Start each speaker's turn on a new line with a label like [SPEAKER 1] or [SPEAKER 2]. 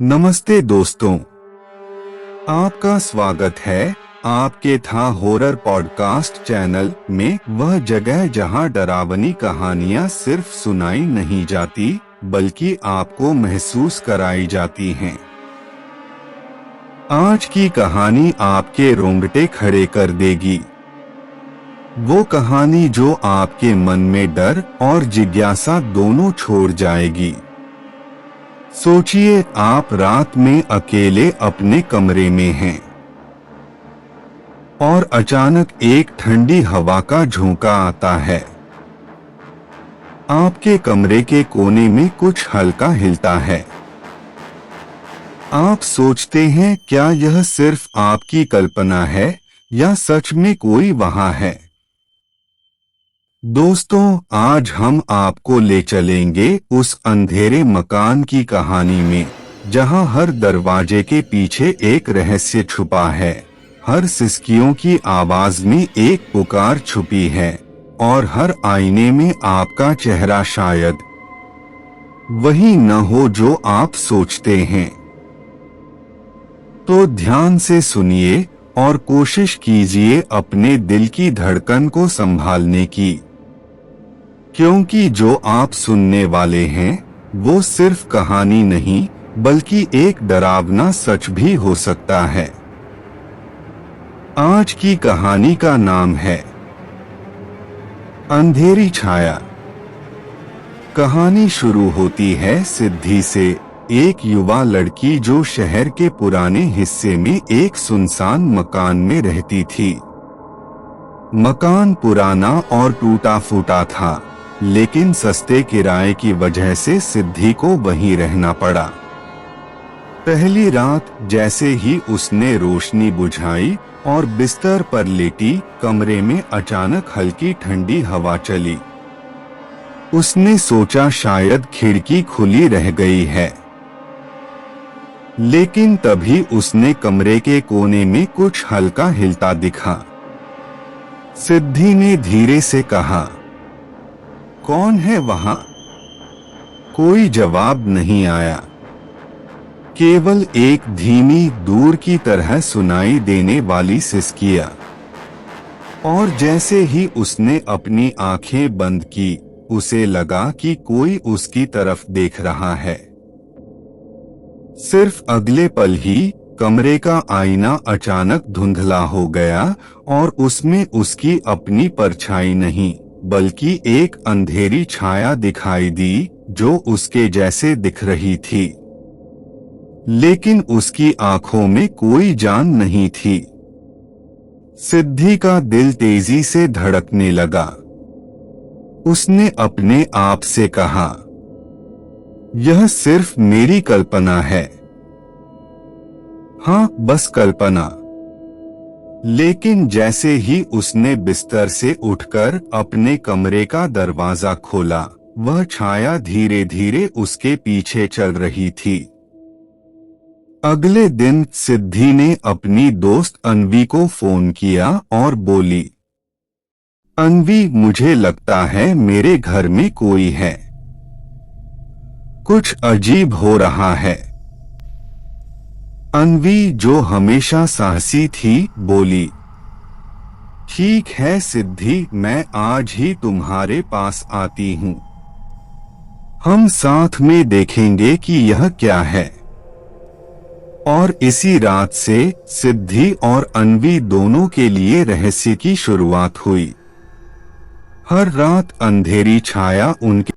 [SPEAKER 1] नमस्ते दोस्तों, आपका स्वागत है आपके था हॉरर पॉडकास्ट चैनल में, वह जगह जहां डरावनी कहानियां सिर्फ सुनाई नहीं जाती बल्कि आपको महसूस कराई जाती हैं। आज की कहानी आपके रोंगटे खड़े कर देगी। वो कहानी जो आपके मन में डर और जिज्ञासा दोनों छोड़ जाएगी। सोचिए, आप रात में अकेले अपने कमरे में हैं और अचानक एक ठंडी हवा का झोंका आता है। आपके कमरे के कोने में कुछ हल्का हिलता है। आप सोचते हैं, क्या यह सिर्फ आपकी कल्पना है या सच में कोई वहां है? दोस्तों, आज हम आपको ले चलेंगे उस अंधेरे मकान की कहानी में, जहां हर दरवाजे के पीछे एक रहस्य छुपा है, हर सिसकियों की आवाज में एक पुकार छुपी है और हर आईने में आपका चेहरा शायद वही न हो जो आप सोचते हैं। तो ध्यान से सुनिए और कोशिश कीजिए अपने दिल की धड़कन को संभालने की, क्योंकि जो आप सुनने वाले हैं वो सिर्फ कहानी नहीं बल्कि एक डरावना सच भी हो सकता है। आज की कहानी का नाम है अंधेरी छाया। कहानी शुरू होती है सिद्धि से, एक युवा लड़की जो शहर के पुराने हिस्से में एक सुनसान मकान में रहती थी। मकान पुराना और टूटा फूटा था, लेकिन सस्ते किराए की वजह से सिद्धि को वहीं रहना पड़ा। पहली रात जैसे ही उसने रोशनी बुझाई और बिस्तर पर लेटी, कमरे में अचानक हल्की ठंडी हवा चली। उसने सोचा शायद खिड़की खुली रह गई है, लेकिन तभी उसने कमरे के कोने में कुछ हल्का हिलता दिखा। सिद्धि ने धीरे से कहा, कौन है वहां? कोई जवाब नहीं आया, केवल एक धीमी दूर की तरह सुनाई देने वाली सिसकियां। और जैसे ही उसने अपनी आंखें बंद की, उसे लगा कि कोई उसकी तरफ देख रहा है। सिर्फ अगले पल ही कमरे का आईना अचानक धुंधला हो गया और उसमें उसकी अपनी परछाई नहीं बल्कि एक अंधेरी छाया दिखाई दी, जो उसके जैसे दिख रही थी, लेकिन उसकी आंखों में कोई जान नहीं थी। सिद्धि का दिल तेजी से धड़कने लगा। उसने अपने आप से कहा, यह सिर्फ मेरी कल्पना है। हाँ, बस कल्पना। लेकिन जैसे ही उसने बिस्तर से उठकर अपने कमरे का दरवाजा खोला, वह छाया धीरे धीरे उसके पीछे चल रही थी। अगले दिन सिद्धि ने अपनी दोस्त अन्वी को फोन किया और बोली, अन्वी, मुझे लगता है मेरे घर में कोई है। कुछ अजीब हो रहा है। अन्वी, जो हमेशा साहसी थी, बोली, ठीक है सिद्धि, मैं आज ही तुम्हारे पास आती हूँ। हम साथ में देखेंगे कि यह क्या है। और इसी रात से सिद्धि और अन्वी दोनों के लिए रहस्य की शुरुआत हुई। हर रात अंधेरी छाया उनके